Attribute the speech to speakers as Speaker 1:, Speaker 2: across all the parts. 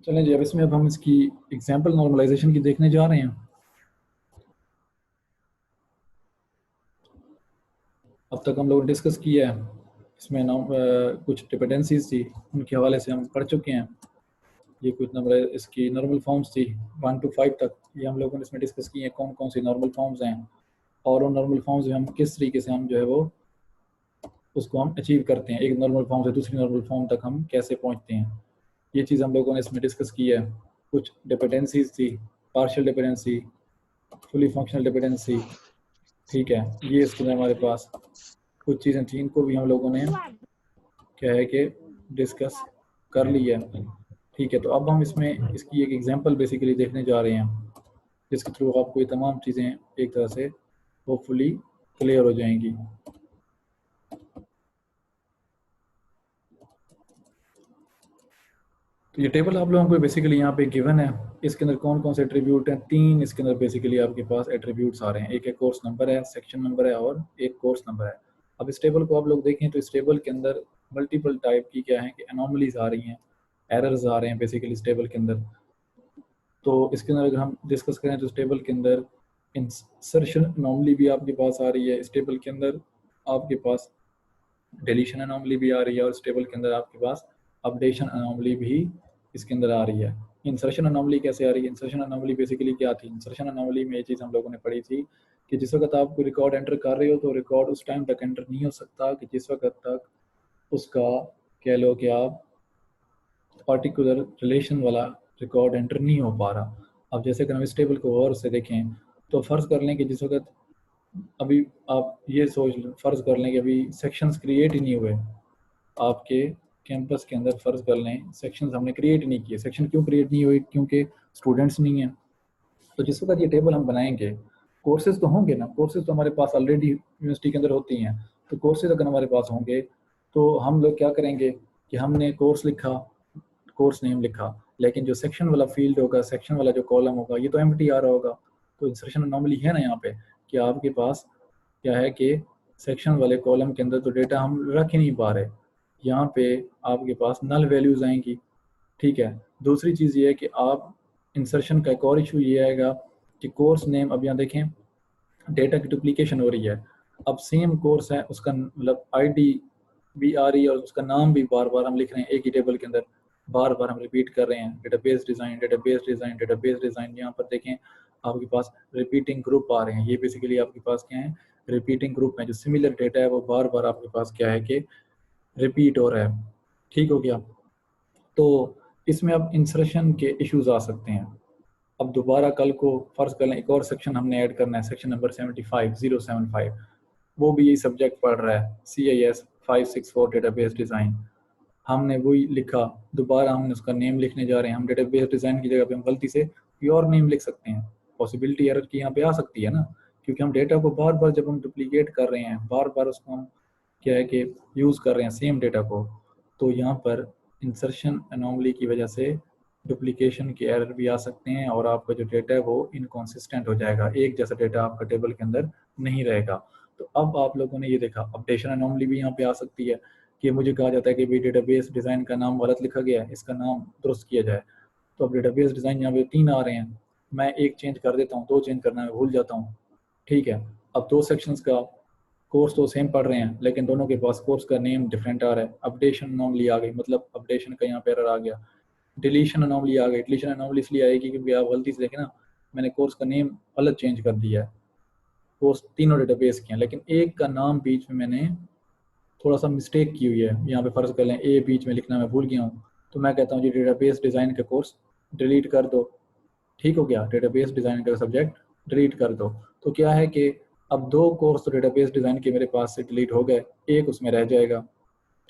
Speaker 1: चलें जी, अब इसमें अब हम इसकी एग्जाम्पल नॉर्मलाइजेशन की देखने जा रहे हैं। अब तक हम लोगों ने डिस्कस किया है, इसमें कुछ डिपेंडेंसीज थी, उनके हवाले से हम पढ़ चुके हैं। ये कुछ नंबर इसकी नॉर्मल फॉर्म्स थी 1 to 5 तक, ये हम लोगों ने इसमें डिस्कस किए हैं कौन कौन सी नॉर्मल फॉर्म्स हैं और उन नॉर्मल फॉर्म्स में हम किस तरीके से हम जो है वो उसको हम अचीव करते हैं, एक नॉर्मल फॉर्म से दूसरी नॉर्मल फॉर्म तक हम कैसे पहुंचते हैं, ये चीज़ हम लोगों ने इसमें डिस्कस की है। कुछ डिपेंडेंसीज थी, partial dependency, fully functional dependency, ठीक है, ये इसके अंदर हमारे पास कुछ चीज़ें थी, इनको भी हम लोगों ने क्या है कि डिस्कस कर लिया है। ठीक है, तो अब हम इसमें इसकी एक एग्जांपल बेसिकली देखने जा रहे हैं, जिसके थ्रू आपको ये तमाम चीज़ें एक तरह से होपफुली क्लियर हो जाएंगी। तो ये टेबल आप लोगों को बेसिकली यहाँ पे गिवन है, इसके अंदर कौन कौन से एट्रीब्यूट हैं, 3 इसके अंदर बेसिकली आपके पास एट्रीब्यूट्स आ रहे हैं, एक है कोर्स नंबर है, सेक्शन नंबर है और एक कोर्स नंबर है। अब इस टेबल को आप लोग देखें तो इस टेबल के अंदर मल्टीपल टाइप की क्या है कि एनोमलीज आ रही हैं, एरर्स आ रहे हैं बेसिकली इस टेबल के अंदर। तो इसके अंदर अगर हम डिस्कस करें तो इस टेबल के अंदर इंसर्शन एनोमली भी आपके पास आ रही है, इस टेबल के अंदर आपके पास डिलीशन एनोमली भी आ रही है और इस टेबल के अंदर आपके पास अपडेशन एनोमली भी इसके अंदर आ रही है। इंसर्शन एनोमली कैसे आ रही है? इंसर्शन एनोमली बेसिकली क्या थी? इंसर्शन एनोमली में ये चीज़ हम लोगों ने पढ़ी थी कि जिस वक्त आप कोई रिकॉर्ड एंटर कर रहे हो तो रिकॉर्ड उस टाइम तक एंटर नहीं हो सकता कि जिस वक्त तक उसका कह लो कि आप पर्टिकुलर रिलेशन वाला रिकॉर्ड एंटर नहीं हो पा रहा। अब जैसे कि हम इस टेबल को और से देखें तो फ़र्ज़ कर लें कि जिस वक्त अभी आप ये फ़र्ज़ कर लें कि अभी सेक्शंस क्रिएट ही नहीं हुए आपके कैंपस के अंदर, फ़र्ज़ कर लें सेक्शंस हमने क्रिएट नहीं किए। सेक्शन क्यों क्रिएट नहीं हुए? क्योंकि स्टूडेंट्स नहीं हैं। तो जिस वक्त ये टेबल हम बनाएंगे, कोर्सेज तो होंगे ना, कोर्सेज तो हमारे पास ऑलरेडी यूनिवर्सिटी के अंदर होती हैं। तो कोर्सेज अगर हमारे पास होंगे तो हम लोग क्या करेंगे कि हमने कोर्स लिखा, कोर्स नेम लिखा, लेकिन जो सेक्शन वाला फील्ड होगा, सेक्शन वाला जो कॉलम होगा, ये तो एम्प्टी आ रहा होगा। तो इंसर्शन अनोमली है ना यहाँ पे कि आपके पास क्या है कि सेक्शन वाले कॉलम के अंदर तो डेटा हम रख ही नहीं पा रहे, यहाँ पे आपके पास नल वैल्यूज आएंगी। ठीक है, दूसरी चीज़ ये है कि आप इंसर्शन का एक और इशू ये आएगा कि कोर्स नेम, अब यहाँ देखें डेटा की डुप्लीकेशन हो रही है। अब सेम कोर्स है, उसका मतलब आईडी भी आ रही है और उसका नाम भी बार बार हम लिख रहे हैं एक ही टेबल के अंदर, बार बार हम रिपीट कर रहे हैं, database design, database design, database design. यहाँ पर देखें आपके पास रिपीटिंग ग्रुप आ रहे हैं, ये बेसिकली आपके पास क्या है, रिपीटिंग ग्रुप है, जो सिमिलर डेटा है वो बार बार आपके पास क्या है कि रिपीट हो रहा है। ठीक हो गया? तो इसमें अब इंसर्शन के इश्यूज आ सकते हैं। अब दोबारा कल को फर्ज कर लें एक और सेक्शन हमने ऐड करना है, सेक्शन नंबर 75075, वो भी यही सब्जेक्ट पढ़ रहा है, CIS 564 डेटाबेस डिज़ाइन। हमने वही लिखा, दोबारा हमने उसका नेम लिखने जा रहे हैं, हम डेटाबेस डिज़ाइन की जगह पे हम गलती से कोई और नेम लिख सकते हैं, पॉसिबिलिटी एरर की यहाँ पे आ सकती है ना, क्योंकि हम डेटा को बार बार जब हम डुप्लीकेट कर रहे हैं, बार बार उसको हम क्या है कि यूज़ कर रहे हैं सेम डेटा को, तो यहाँ पर इंसर्शन एनोमली की वजह से डुप्लीकेशन के एरर भी आ सकते हैं और आपका जो डेटा है वो इनकॉन्सिस्टेंट हो जाएगा, एक जैसा डेटा आपका टेबल के अंदर नहीं रहेगा। तो अब आप लोगों ने ये देखा, अपडेशन एनोमली भी यहाँ पे आ सकती है कि मुझे कहा जाता है कि भाई डेटाबेस डिज़ाइन का नाम गलत लिखा गया है, इसका नाम दुरुस्त किया जाए। तो अब डेटाबेस डिज़ाइन यहाँ पे 3 आ रहे हैं, मैं एक चेंज कर देता हूँ, 2 चेंज करना मैं भूल जाता हूँ। ठीक है, अब 2 सेक्शंस का कोर्स तो सेम पढ़ रहे हैं लेकिन दोनों के पास कोर्स का नेम डिफरेंट आ रहा है। अपडेशन अनोमली आ गई, मतलब अपडेशन का यहाँ पे एरर आ गया। डिलीशन अनोमली आ गई, डिलीशन अनोमली इसलिए आएगी क्योंकि आप गलती से देखें ना, मैंने कोर्स का नेम गलत चेंज कर दिया है, कोर्स तीनों डेटाबेस के हैं लेकिन एक का नाम बीच में मैंने थोड़ा सा मिस्टेक की हुई है, यहाँ पे फ़र्ज़ कर लें ए बीच में लिखना मैं भूल गया हूँ, तो मैं कहता हूँ जी डेटाबेस डिज़ाइन का कोर्स डिलीट कर दो। ठीक हो गया, डेटाबेस डिज़ाइन का सब्जेक्ट डिलीट कर दो। तो क्या है कि अब 2 कोर्स तो डेटाबेस डिज़ाइन के मेरे पास से डिलीट हो गए, एक उसमें रह जाएगा।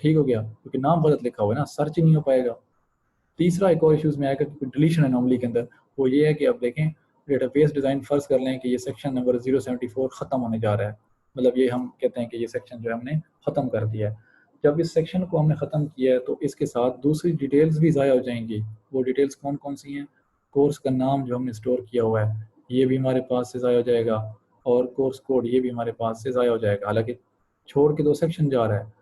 Speaker 1: ठीक हो गया, क्योंकि नाम गलत लिखा हुआ है ना, सर्च ही नहीं हो पाएगा। तीसरा एक और इश्यूज़ में आएगा कि डिलीशन एनोमली के अंदर, वो ये है कि अब देखें डेटाबेस डिज़ाइन, फ़र्ज़ कर लें कि ये सेक्शन नंबर 074 ख़त्म होने जा रहा है, मतलब ये हम कहते हैं कि ये सेक्शन जो है हमने ख़त्म कर दिया है। जब इस सेक्शन को हमने ख़त्म किया है तो इसके साथ दूसरी डिटेल्स भी ज़ाया हो जाएंगी। वो डिटेल्स कौन कौन सी हैं? कोर्स का नाम जो हमने स्टोर किया हुआ है ये भी हमारे पास से ज़ाया हो जाएगा और कोर्स कोड ये भी हमारे पास से ज़ाया हो जाएगा। हालांकि छोड़ के 2 सेक्शन जा रहा है,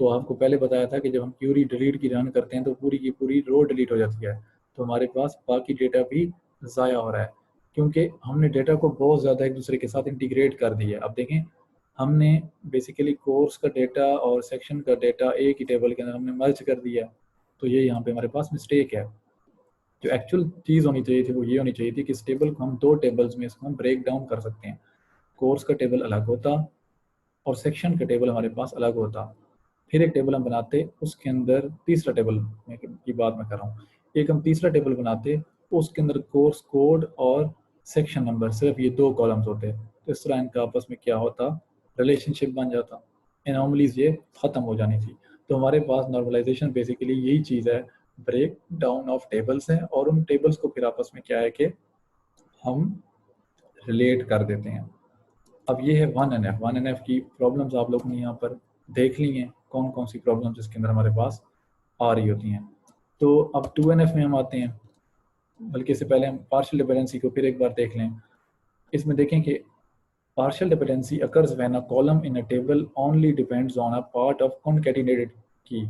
Speaker 1: तो आपको पहले बताया था कि जब हम क्यूरी डिलीट की रन करते हैं तो पूरी की पूरी रो डिलीट हो जाती है। तो हमारे पास बाकी डेटा भी ज़ाया हो रहा है, क्योंकि हमने डेटा को बहुत ज़्यादा एक दूसरे के साथ इंटीग्रेट कर दिया है। अब देखें, हमने बेसिकली कोर्स का डेटा और सेक्शन का डेटा एक ही टेबल के अंदर हमने मर्ज कर दिया, तो ये यहाँ पे हमारे पास मिस्टेक है। जो एक्चुअल चीज़ होनी चाहिए थी वो ये होनी चाहिए थी कि इस टेबल को हम 2 टेबल्स में इसको हम ब्रेक डाउन कर सकते हैं। कोर्स का टेबल अलग होता और सेक्शन का टेबल हमारे पास अलग होता। फिर एक टेबल हम बनाते, उसके अंदर तीसरा टेबल की बात मैं कर रहा हूँ, एक हम तीसरा टेबल बनाते, उसके अंदर कोर्स कोड और सेक्शन नंबर, सिर्फ ये 2 कॉलम्स होते। तो इस तरह इनका आपस में क्या होता, रिलेशनशिप बन जाता, एनॉमलीज ये ख़त्म हो जानी थी। तो हमारे पास नॉर्मलाइजेशन बेसिकली यही चीज़ है, ब्रेक डाउन ऑफ टेबल्स है, और उन टेबल्स को फिर आपस में क्या है कि हम रिलेट कर देते हैं। अब ये है 1NF। 1NF की प्रॉब्लम्स आप लोगों ने यहाँ पर देख ली हैं, कौन कौन सी प्रॉब्लम्स इसके अंदर हमारे पास आ रही होती हैं। तो अब 2NF में हम आते हैं, बल्कि इससे पहले हम पार्शियल डिपेंडेंसी को फिर एक बार देख लें। इसमें देखें कि partial dependency occurs when a column in a table only depends on a part of concatenated key।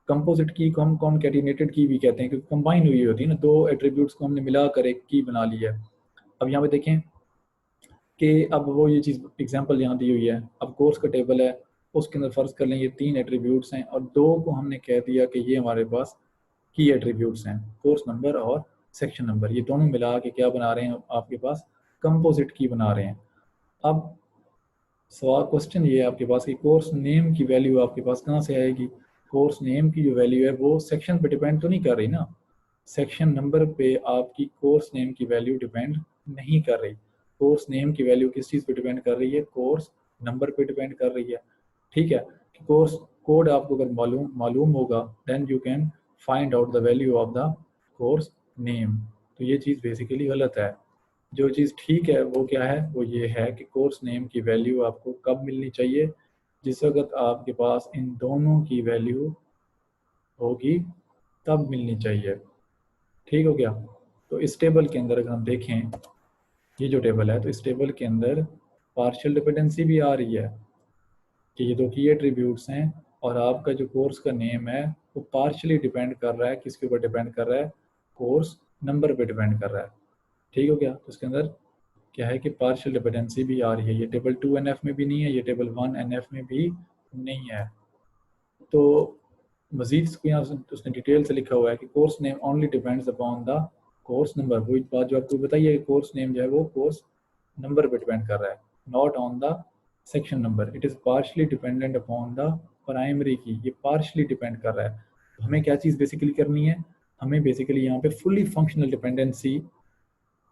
Speaker 1: Composite key को हम कॉन्केटिनेटेड की भी कहते हैं, क्योंकि कंबाइन हुई होती है ना, 2 एट्रीब्यूट्स को हमने मिला कर एक की बना ली है। अब यहाँ पे देखें कि अब वो ये चीज़ एग्जांपल यहाँ दी हुई है। अब कोर्स का टेबल है, उसके अंदर फ़र्ज़ कर लें ये 3 एट्रीब्यूट्स हैं और 2 को हमने कह दिया कि ये हमारे पास की एट्रीब्यूट्स हैं, कोर्स नंबर और सेक्शन नंबर। ये दोनों मिला के क्या बना रहे हैं, आपके पास कंपोजिट की बना रहे हैं। अब सवाल क्वेश्चन ये है आपके पास कि कोर्स नेम की वैल्यू आपके पास कहाँ से आएगी। कोर्स नेम की जो वैल्यू है वो सेक्शन पे डिपेंड तो नहीं कर रही ना, सेक्शन नंबर पे आपकी कोर्स नेम की वैल्यू डिपेंड नहीं कर रही। कोर्स नेम की वैल्यू किस चीज़ पे डिपेंड कर रही है, कोर्स नंबर पे डिपेंड कर रही है। ठीक है, कोर्स कोड आपको अगर मालूम होगा then you can find out the value of the course name. तो ये चीज़ बेसिकली गलत है। जो चीज़ ठीक है वो क्या है, वो ये है कि कोर्स नेम की वैल्यू आपको कब मिलनी चाहिए, जिस वक्त आपके पास इन दोनों की वैल्यू होगी तब मिलनी चाहिए। ठीक हो गया। तो इस टेबल के अंदर अगर हम देखें, ये जो टेबल है, तो इस टेबल के अंदर पार्शियल डिपेंडेंसी भी आ रही है कि ये 2 की एट्रीब्यूट्स हैं और आपका जो कोर्स का नेम है वो पार्शियली डिपेंड कर रहा है, किसके ऊपर डिपेंड कर रहा है, कोर्स नंबर पे डिपेंड कर रहा है। ठीक हो गया। तो इसके अंदर क्या है कि पार्शियल डिपेंडेंसी भी आ रही है। ये टेबल 2NF में भी नहीं है, ये टेबल 1NF में भी नहीं है। तो मजीद इसको यहाँ उसने डिटेल से लिखा हुआ है कि course name only depends upon the course number. वही बात जो आपको बताइए, कोर्स नेम जो है वो कोर्स नंबर पे डिपेंड कर रहा है, not on the section number. It is partially dependent upon the primary की, ये पार्शली डिपेंड कर रहा है। तो हमें क्या चीज़ बेसिकली करनी है, हमें बेसिकली यहाँ पे फुली फंक्शनल डिपेंडेंसी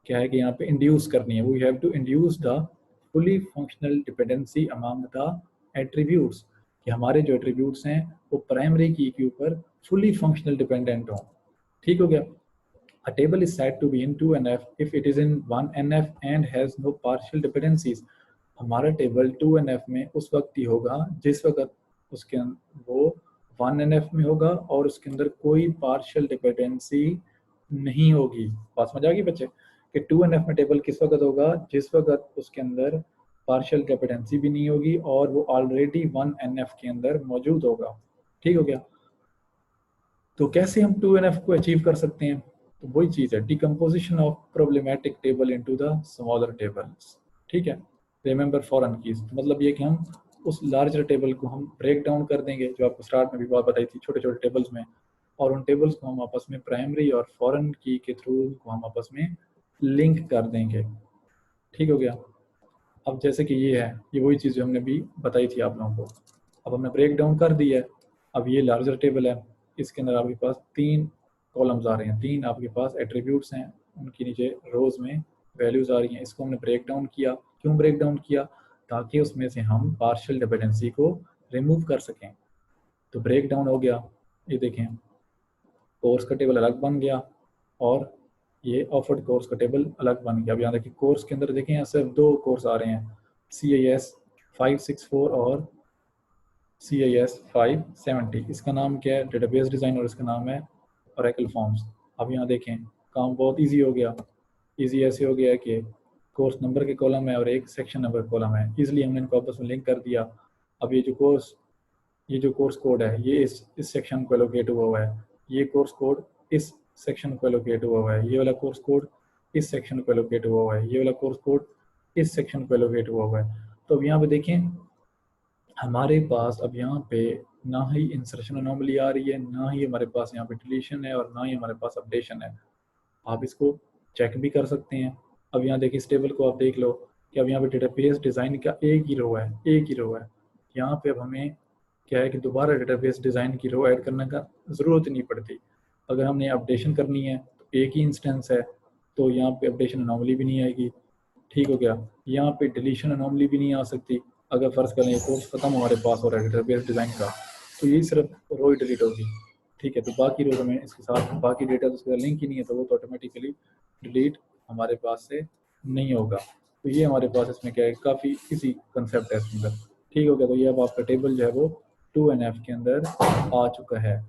Speaker 1: क्या है कि यहाँ पे इंड्यूस करनी है। We have to induce the fully functional dependency among the attributes, कि हमारे जो एट्रीब्यूट्स हैं वो प्राइमरी की के ऊपर फुली फंक्शनल डिपेंडेंट हों। ठीक हो गया। A table is said to be in 2NF if it is in 1NF and has no partial dependencies। हमारा टेबल 2NF में उस वक्त ही होगा जिस वक्त उसके वो 1NF में होगा और उसके अंदर कोई पार्शियल डिपेंडेंसी नहीं होगी। बात समझ आ गई बच्चे कि 2NF में टेबल किस वक्त होगा, जिस वक्त उसके अंदर पार्शियल डिपेंडेंसी भी नहीं होगी और वो ऑलरेडी 1NF के अंदर मौजूद होगा। ठीक हो गया। तो कैसे हम 2NF को अचीव कर सकते हैं, तो वही चीज़ है, decomposition of problematic table into the smaller tables. ठीक है, रिमेंबर फॉरेन कीज, तो मतलब ये कि हम उस लार्जर टेबल को हम ब्रेक डाउन कर देंगे, जो आपको स्टार्ट में भी बात बताई थी, छोटे छोटे टेबल्स में, और उन टेबल्स को हम आपस में प्राइमरी और फॉरेन की के थ्रू उनको हम आपस में लिंक कर देंगे। ठीक हो गया। अब जैसे कि ये है, ये वही चीज़ जो हमने भी बताई थी आप लोगों को। अब हमने ब्रेक डाउन कर दिया है। अब ये लार्जर टेबल है, इसके अंदर आपके पास 3 कॉलम्स आ रहे हैं, 3 आपके पास एट्रीब्यूट्स हैं, उनकी नीचे रोज में वैल्यूज आ रही हैं। इसको हमने ब्रेक डाउन किया। क्यों ब्रेक डाउन किया, ताकि उसमें से हम पार्शियल डिपेंडेंसी को रिमूव कर सकें। तो ब्रेक डाउन हो गया, ये देखें कोर्स का टेबल अलग बन गया और ये ऑफर्ड कोर्स का टेबल अलग बन गया। अब यहाँ देखिए कोर्स के अंदर देखें यहाँ सिर्फ 2 कोर्स आ रहे हैं, CIS 564 और CIS 570। इसका नाम क्या है, डेटाबेस डिज़ाइन, और इसका नाम है ओरेकल फॉर्म्स। अब यहाँ देखें काम बहुत इजी हो गया। इजी ऐसे हो गया कि कोर्स नंबर के कॉलम है और एक सेक्शन नंबर कॉलम है, इजीली हमने इनको आपस में लिंक कर दिया। अब ये जो कोर्स कोड है ये इस सेक्शन को एलोकेट हुआ है, ये कोर्स कोड इस सेक्शन को एलोकेट हुआ हुआ है, ये वाला कोर्स कोड इस सेक्शन को एलोकेट हुआ हुआ है, ये वाला कोर्स कोड इस सेक्शन को एलोकेट हुआ हुआ है। तो अब यहाँ पे देखें हमारे पास अब यहाँ पे ना ही इंसर्शन अनोमली आ रही है, ना ही हमारे पास यहाँ पे डिलीशन है, और ना ही हमारे पास अपडेशन है। आप इसको चेक भी कर सकते हैं। अब यहाँ देखिए इस टेबल को आप देख लो कि अब यहाँ पे डेटाबेस डिज़ाइन का एक ही रो है, एक ही रो है। यहाँ पे अब हमें क्या है कि दोबारा डेटाबेस डिज़ाइन की रो ऐड करने का ज़रूरत नहीं पड़ती। अगर हमने अपडेशन करनी है तो एक ही इंस्टेंस है, तो यहाँ पे अपडेशन अनोमली भी नहीं आएगी। ठीक हो गया। यहाँ पे डिलीशन अनोमली भी नहीं आ सकती। अगर फ़र्ज़ करें कोर्स ख़त्म हमारे पास हो रहा है डेटाबेस डिज़ाइन का, तो ये सिर्फ रो ही डिलीट होगी। ठीक है, तो बाकी रो में इसके साथ बाकी डेटा तो उसके साथ लिंक ही नहीं है, तो वो तो ऑटोमेटिकली डिलीट हमारे पास से नहीं होगा। तो ये हमारे पास इसमें क्या है, काफ़ी इजी कंसेप्ट है इसके अंदर। ठीक हो गया। तो ये अब आपका टेबल जो है वो 2NF के अंदर आ चुका है।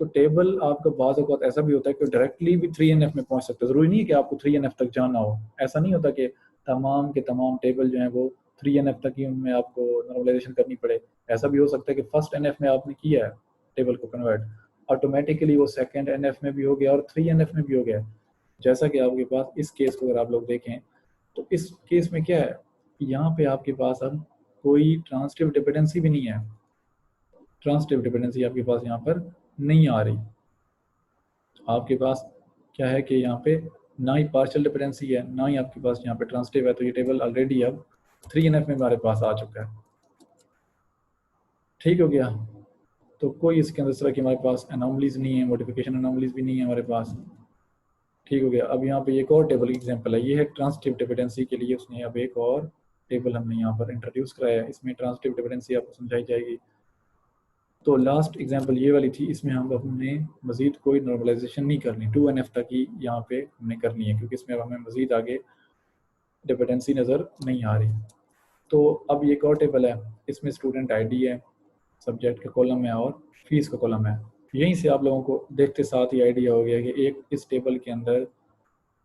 Speaker 1: तो टेबल आपका बाज़ औक़ात ऐसा भी होता है कि डायरेक्टली भी 3NF में पहुंच सकते हैं। ज़रूरी नहीं है कि आपको 3NF तक जाना हो। ऐसा नहीं होता कि तमाम के तमाम टेबल जो हैं वो 3NF तक ही उनमें आपको नॉर्मलाइजेशन करनी पड़े। ऐसा भी हो सकता है कि फर्स्ट NF में आपने किया है टेबल को कन्वर्ट, ऑटोमेटिकली वो सेकंड NF में भी हो गया और 3NF में भी हो गया। जैसा कि आपके पास इस केस को अगर आप लोग देखें, तो इस केस में क्या है, यहाँ पे आपके पास अब कोई ट्रांसटिव डिपेंडेंसी भी नहीं है। ट्रांसटिव डिपेंडेंसी आपके पास यहाँ पर नहीं आ रही। आपके पास क्या है कि यहाँ पे ना ही पार्शियल डिपेंडेंसी है, ना ही आपके पास यहाँ पे ट्रांसटिव है। तो ये टेबल ऑलरेडी अब 3NF में हमारे पास आ चुका है। ठीक हो गया। तो कोई इसके अंदर इस तरह की हमारे पास एनोमलीज नहीं है, मॉडिफिकेशन एनोमलीज भी नहीं है हमारे पास। ठीक हो गया। अब यहाँ पे एक और टेबल की एग्जांपल है, ये है ट्रांसटिव डिपेंडेंसी के लिए उसने अब एक और टेबल हमने यहाँ पर इंट्रोड्यूस कराया है। इसमें ट्रांसटिव डिपेंडेंसी आपको समझाई जाएगी। तो लास्ट एग्जांपल ये वाली थी, इसमें हम हमने मज़ीद कोई नॉर्मलाइजेशन नहीं करनी, 2NF तक ही यहाँ पे हमने करनी है, क्योंकि इसमें अब हमें मज़ीद आगे डिपेंडेंसी नज़र नहीं आ रही। तो अब ये एक और टेबल है, इसमें स्टूडेंट आईडी है, सब्जेक्ट का कॉलम है और फीस का कॉलम है। यहीं से आप लोगों को देखते साथ ही आइडिया हो गया कि एक इस टेबल के अंदर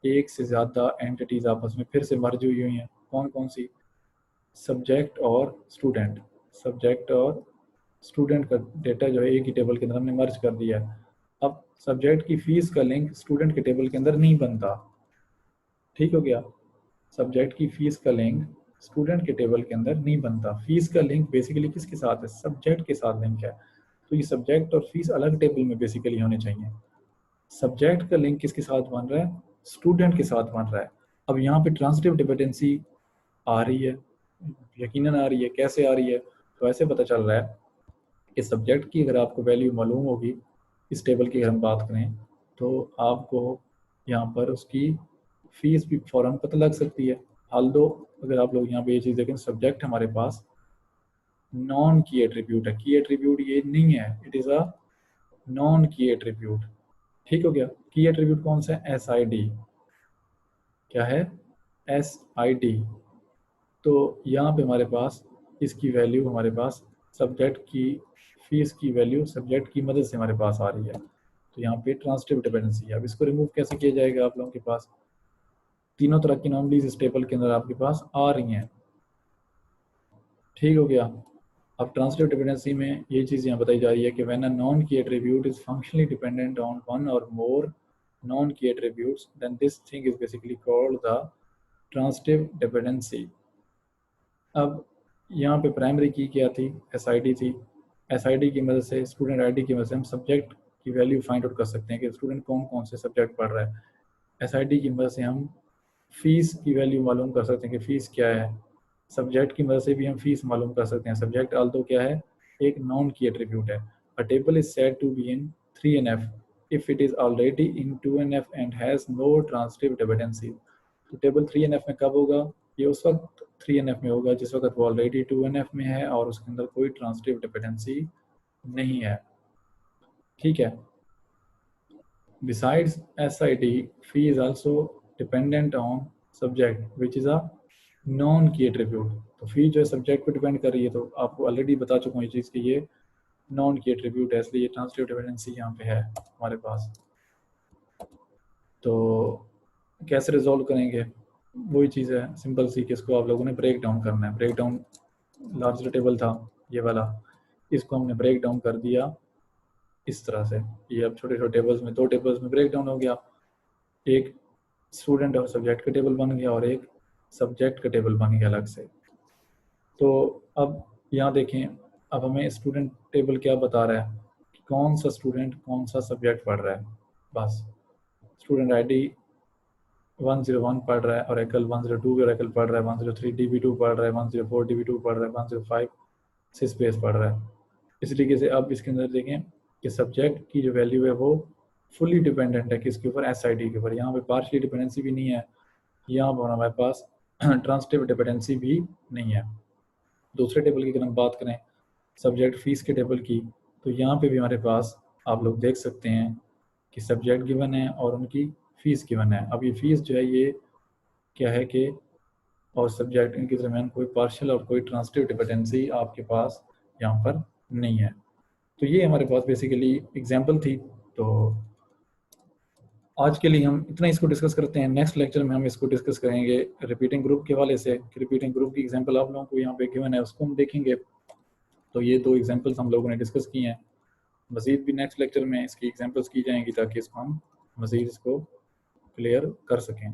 Speaker 1: एक से ज़्यादा एंटिटीज़ आपस में फिर से मर्ज हुई हुई हैं। कौन कौन सी? सब्जेक्ट और स्टूडेंट। सब्जेक्ट और स्टूडेंट का डेटा जो है एक ही टेबल के अंदर हमने मर्ज कर दिया है। अब सब्जेक्ट की फीस का लिंक स्टूडेंट के टेबल के अंदर नहीं बनता। ठीक हो गया। सब्जेक्ट की फीस का लिंक स्टूडेंट के टेबल के अंदर नहीं बनता। फीस का लिंक बेसिकली किसके साथ है? सब्जेक्ट के साथ लिंक है। तो ये सब्जेक्ट और फीस अलग टेबल में बेसिकली होने चाहिए। सब्जेक्ट का लिंक किसके साथ बन रहा है? स्टूडेंट के साथ बन रहा है। अब यहाँ पे ट्रांसिटिव डिपेंडेंसी आ रही है, यकीनन आ रही है। कैसे आ रही है? तो ऐसे पता चल रहा है कि सब्जेक्ट की अगर आपको वैल्यू मालूम होगी, इस टेबल की अगर हम बात करें, तो आपको यहाँ पर उसकी फीस भी फ़ौरन पता लग सकती है। हाल दो अगर आप लोग यहाँ पे ये चीज़ देखें, सब्जेक्ट हमारे पास नॉन की एट्रीब्यूट है। की एट्रीब्यूट ये नहीं है, it is a non key attribute. ठीक हो गया। की एट्रीब्यूट कौन सा है? SID। क्या है? SID। तो यहाँ पे हमारे पास इसकी वैल्यू हमारे पास सब्जेक्ट की फीस की वैल्यू सब्जेक्ट की मदद से हमारे पास आ रही है। तो यहाँ पे ट्रांसिटिव डिपेंडेंसी है। अब इसको रिमूव कैसे किया जाएगा? आप लोगों के पास तीनों तरह की नॉर्मलीज इस टेबल के अंदर आपके पास आ रही हैं। ठीक हो गया। अब ट्रांसिटिव डिपेंडेंसी में ये चीज़ यहाँ बताई जा रही है कि when a non key attribute is functionally dependent on one or more non key attributes, then this thing is basically called the transitive dependency. अब यहाँ पे प्राइमरी की क्या थी? SID थी। SID की मदद से, स्टूडेंट ID की मदद से हम सब्जेक्ट की वैल्यू फाइंड आउट कर सकते हैं कि स्टूडेंट कौन कौन से सब्जेक्ट पढ़ रहा है। SID की मदद से हम फीस की वैल्यू मालूम कर सकते हैं कि फ़ीस क्या है। सब्जेक्ट की मदद से भी हम फीस मालूम कर सकते हैं। सब्जेक्ट आल्दो क्या है? एक नॉन की एट्रीब्यूट है। A table is said to be in 3NF if it is already in 2NF and has no transitive dependency। तो टेबल 3NF में कब होगा? ये उस वक्त 3NF में होगा जिस वक्त वो ऑलरेडी 2NF में है और उसके अंदर कोई ट्रांसिटिव डिपेंडेंसी नहीं है। ठीक है। Besides SID, fee is also dependent on subject which is a non key attribute। तो फी जो है सब्जेक्ट पे डिपेंड कर रही है। तो आपको ऑलरेडी बता चुका हूँ ये चीज़ कि ये नॉन की एट्रीब्यूट है, इसलिए ये ट्रांसिटिव डिपेंडेंसी यहाँ पे है हमारे पास। तो कैसे रिजॉल्व करेंगे? वही चीज़ है सिंपल सी कि इसको आप लोगों ने ब्रेक डाउन करना है। ब्रेक डाउन लार्जर टेबल था ये वाला, इसको हमने ब्रेक डाउन कर दिया इस तरह से। ये अब छोटे छोटे टेबल्स में, 2 टेबल्स में ब्रेक डाउन हो गया, एक स्टूडेंट और सब्जेक्ट का टेबल बन गया और एक सब्जेक्ट का टेबल बन गया अलग से। तो अब यहाँ देखें, अब हमें स्टूडेंट टेबल क्या बता रहा है कि कौन सा स्टूडेंट कौन सा सब्जेक्ट पढ़ रहा है। बस स्टूडेंट आईडी 101 पढ़ रहा है, ओरेकल 102 ओरेकल पढ़ रहा है, 103 DB2 पढ़ रहा है, 104 DB2 पढ़ रहा है, 105 सिस्पेस पढ़ रहा है। इस तरीके से अब इसके अंदर देखें कि सब्जेक्ट की जो वैल्यू है वो फुली डिपेंडेंट है किसके ऊपर, SID के ऊपर। यहाँ पे पार्शियली डिपेंडेंसी भी नहीं है, यहाँ पर हमारे पास ट्रांसिटिव डिपेंडेंसी भी नहीं है। दूसरे टेबल की अगर हम बात करें सब्जेक्ट फीस के टेबल की, तो यहाँ पे भी हमारे पास आप लोग देख सकते हैं कि सब्जेक्ट गिवन है और उनकी फ़ीस गिवन है। अब ये फ़ीस जो है ये क्या है कि और सब्जेक्ट इनके दरमियान कोई पार्शियल और कोई ट्रांसिटिव डिपेंडेंसी आपके पास यहाँ पर नहीं है। तो ये हमारे पास बेसिकली एग्जाम्पल थी। तो आज के लिए हम इतना इसको डिस्कस करते हैं। नेक्स्ट लेक्चर में हम इसको डिस्कस करेंगे रिपीटिंग ग्रुप के हवाले से। रिपीटिंग ग्रुप की एग्जांपल आप लोगों को यहाँ पे गिवन है, उसको हम देखेंगे। तो ये 2 एग्जांपल्स हम लोगों ने डिस्कस की हैं। मज़ीद भी नेक्स्ट लेक्चर में इसकी एग्जांपल्स की जाएंगी ताकि इसको हम मज़ीद इसको क्लियर कर सकें।